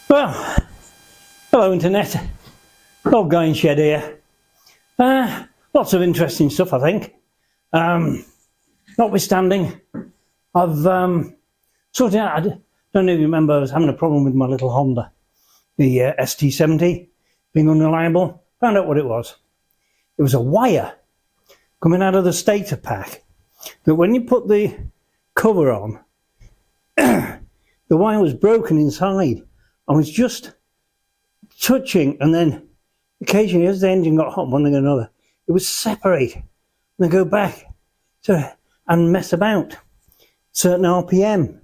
Well, hello internet, old guy in shed here. Lots of interesting stuff, I think. Notwithstanding, I've sorted out, I don't know if you remember, I was having a problem with my little Honda, the ST70, being unreliable. Found out what it was. It was a wire coming out of the stator pack, that when you put the cover on, the wire was broken inside. I was just touching, and then occasionally as the engine got hot, one thing or another, it would separate and then go back and mess about certain RPM.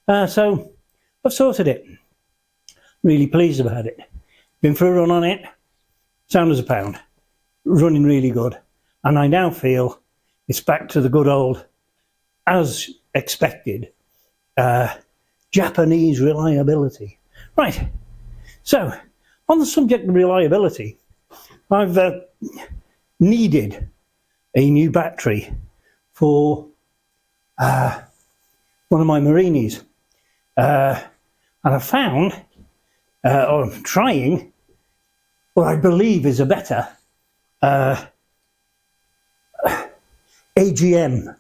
So I've sorted it. Really pleased about it. Been for a run on it. Sound as a pound. Running really good. And I now feel it's back to the good old, as expected, Japanese reliability. Right, so on the subject of reliability, I've needed a new battery for one of my Marinis, and I found, or I'm trying, what I believe is a better AGM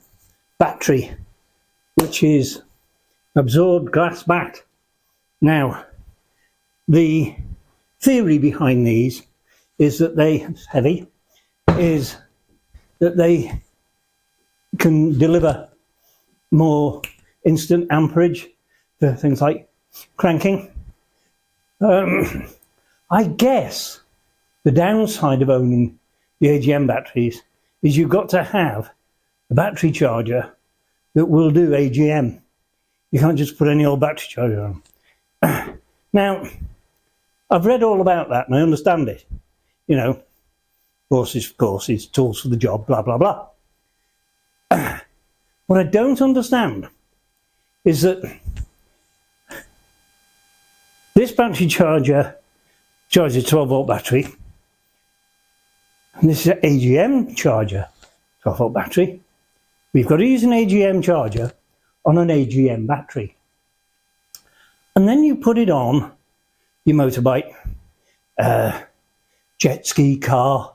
battery, which is absorbed glass back. Now, the theory behind these is that it's heavy, is that they can deliver more instant amperage for things like cranking. I guess the downside of owning the AGM batteries is you've got to have a battery charger that will do AGM. You can't just put any old battery charger on. Now, I've read all about that and I understand it. You know, horses for courses, tools for the job, blah, blah, blah. What I don't understand is that this battery charger charges a 12-volt battery, and this is an AGM charger, 12-volt battery. We've got to use an AGM charger on an AGM battery. And then you put it on your motorbike, jet ski, car,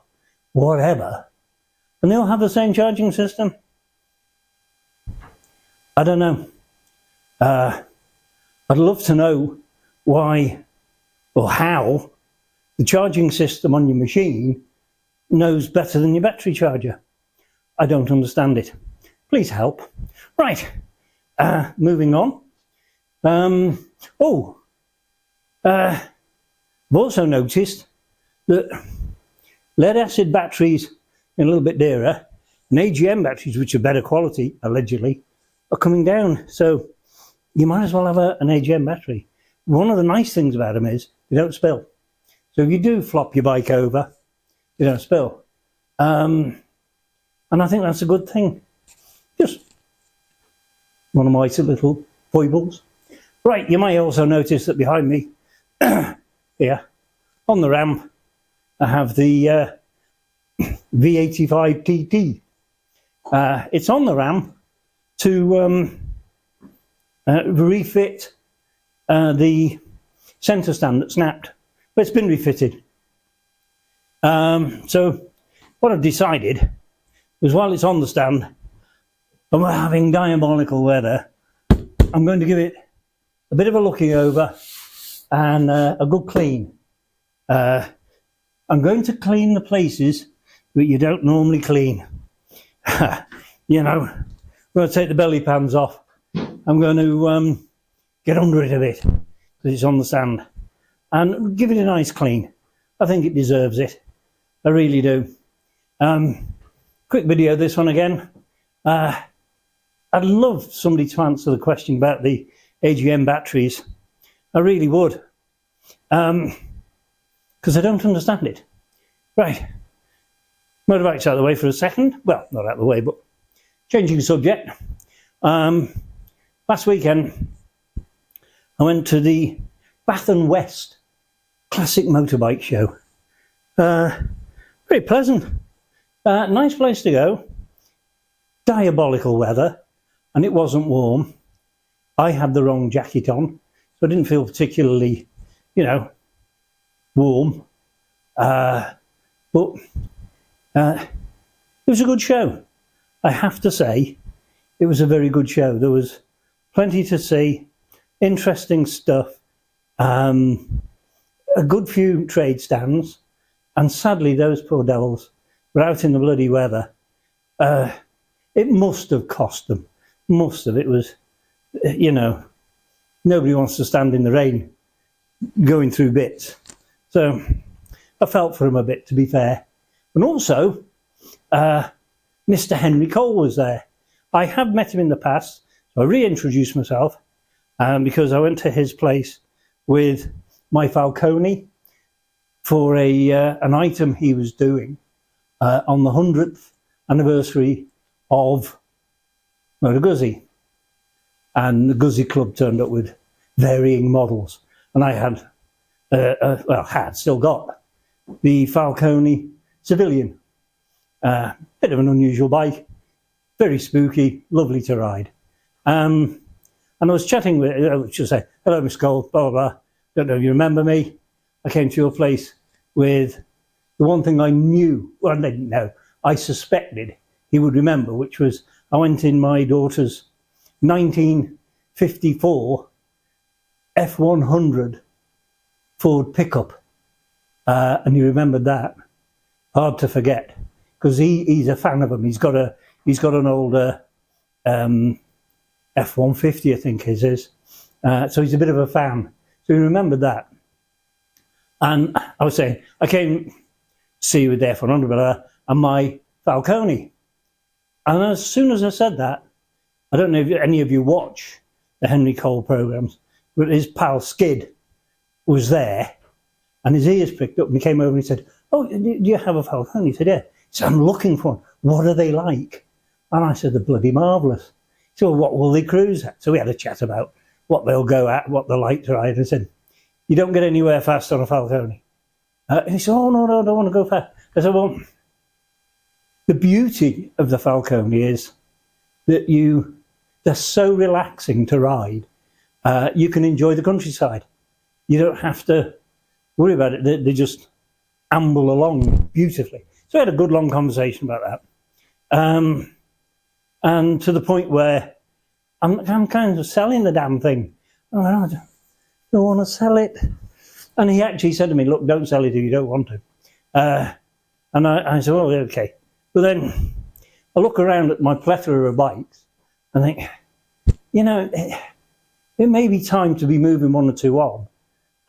whatever, and they'll have the same charging system. I don't know. I'd love to know why or how the charging system on your machine knows better than your battery charger. I don't understand it. Please help. Right, moving on. I've also noticed that lead acid batteries are a little bit dearer, and AGM batteries, which are better quality, allegedly, are coming down. So you might as well have an AGM battery. One of the nice things about them is they don't spill. So if you do flop your bike over, they don't spill. And I think that's a good thing. Just one of my little foibles. Right, you might also notice that behind me, here, on the ramp, I have the V85 TT. It's on the ramp to refit the centre stand that snapped, but it's been refitted. So what I've decided is, while it's on the stand and we're having diabolical weather, I'm going to give it a bit of a looking over and a good clean. I'm going to clean the places that you don't normally clean. You know, I'm going to take the belly pans off. I'm going to get under it a bit because it's on the sand, and give it a nice clean. I think it deserves it. I really do. Quick video, this one again. I'd love somebody to answer the question about the AGM batteries. I really would. Because I don't understand it. Right. Motorbike's out of the way for a second. Well, not out of the way, but changing subject. Last weekend, I went to the Bath and West Classic Motorbike Show. Very pleasant. Nice place to go. Diabolical weather, and it wasn't warm. I had the wrong jacket on. so I didn't feel particularly, warm. But it was a good show. I have to say, it was a very good show. There was plenty to see, interesting stuff, a good few trade stands, and sadly those poor devils were out in the bloody weather. It must have cost them. Must have. It was, nobody wants to stand in the rain going through bits. So I felt for him a bit, to be fair. And also, Mr. Henry Cole was there. I have met him in the past, so I reintroduced myself because I went to his place with my Falcone for an item he was doing on the 100th anniversary of Motor Guzzi. And the Guzzi Club turned up with varying models. And I had, still got the Falcone Civilian. Bit of an unusual bike, very spooky, lovely to ride. And I was chatting with, she'll say, hello, Miss Cole, blah, blah, blah. Don't know if you remember me. I came to your place with the one thing I knew, well, I didn't know, I suspected he would remember, which was I went in my daughter's 1954 F100 Ford pickup. And he remembered that. Hard to forget, because he's a fan of them. He's got an older F-150, I think it is. So he's a bit of a fan. So he remembered that. And I was saying, I came to see you with the F-100 and my Falcone. And as soon as I said that, I don't know if any of you watch the Henry Cole programmes, but his pal Skid was there, and his ears pricked up, and he came over and he said, oh, do you have a Falcone? He said, yeah. He said, I'm looking for one. What are they like? And I said, they're bloody marvellous. He said, well, what will they cruise at? So we had a chat about what they'll go at, what they're like to ride. I said, you don't get anywhere fast on a Falcone. And he said, oh, no, I don't want to go fast. I said, well, the beauty of the Falcone is that they're so relaxing to ride. You can enjoy the countryside. You don't have to worry about it. They just amble along beautifully. So I had a good long conversation about that. And to the point where I'm kind of selling the damn thing. I don't want to sell it. And he actually said to me, look, don't sell it if you don't want to. And I said, well, okay. But then I look around at my plethora of bikes and think, it may be time to be moving one or two on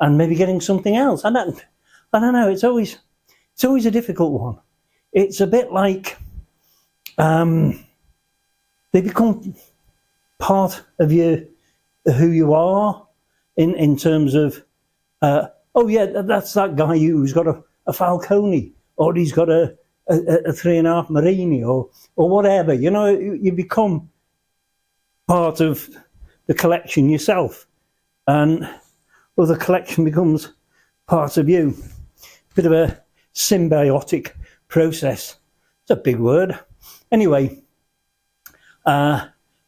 and maybe getting something else. I don't know. It's always a difficult one. It's a bit like they become part of who you are in terms of, oh yeah, that's that guy who's got a Falcone, or he's got a 3.5 Marini, or whatever. You become part of the collection yourself, and the collection becomes part of you. Bit of a symbiotic process. It's a big word. Anyway,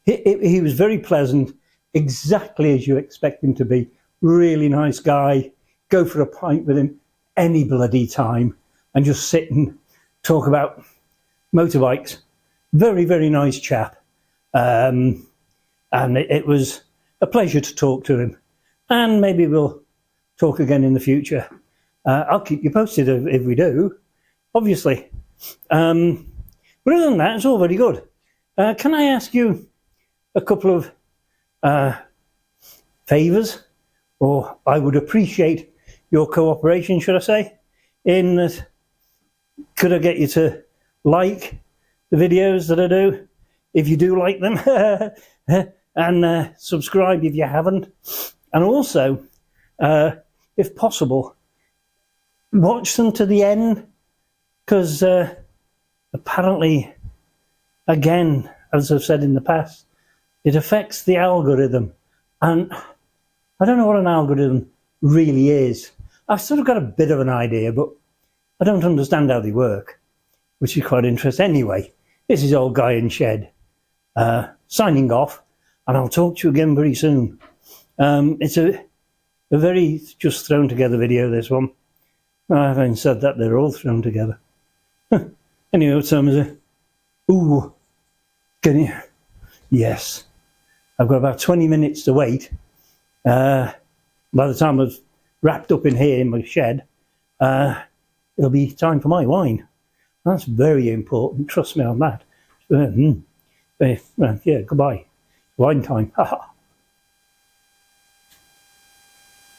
he was very pleasant, exactly as you expect him to be. Really nice guy. Go for a pint with him any bloody time and just sit and talk about motorbikes. Very, very nice chap. And it was a pleasure to talk to him. And maybe we'll talk again in the future. I'll keep you posted if we do, obviously. But other than that, it's all very good. Can I ask you a couple of favours? Or I would appreciate your cooperation, should I say? In that, could I get you to like the videos that I do, if you do like them, and subscribe if you haven't. And also, if possible, watch them to the end, because apparently, again, as I've said in the past, it affects the algorithm. And I don't know what an algorithm really is. I've sort of got a bit of an idea, but I don't understand how they work, which is quite interesting. Anyway, this is old Guy in Shed, signing off, and I'll talk to you again very soon. It's a a very just thrown together video, this one. Having said that, they're all thrown together. Anyway, what time is it? Ooh, can you? Yes. I've got about 20 minutes to wait. By the time I've wrapped up in here in my shed, it'll be time for my wine. That's very important. Trust me on that. Yeah, goodbye. Wine time.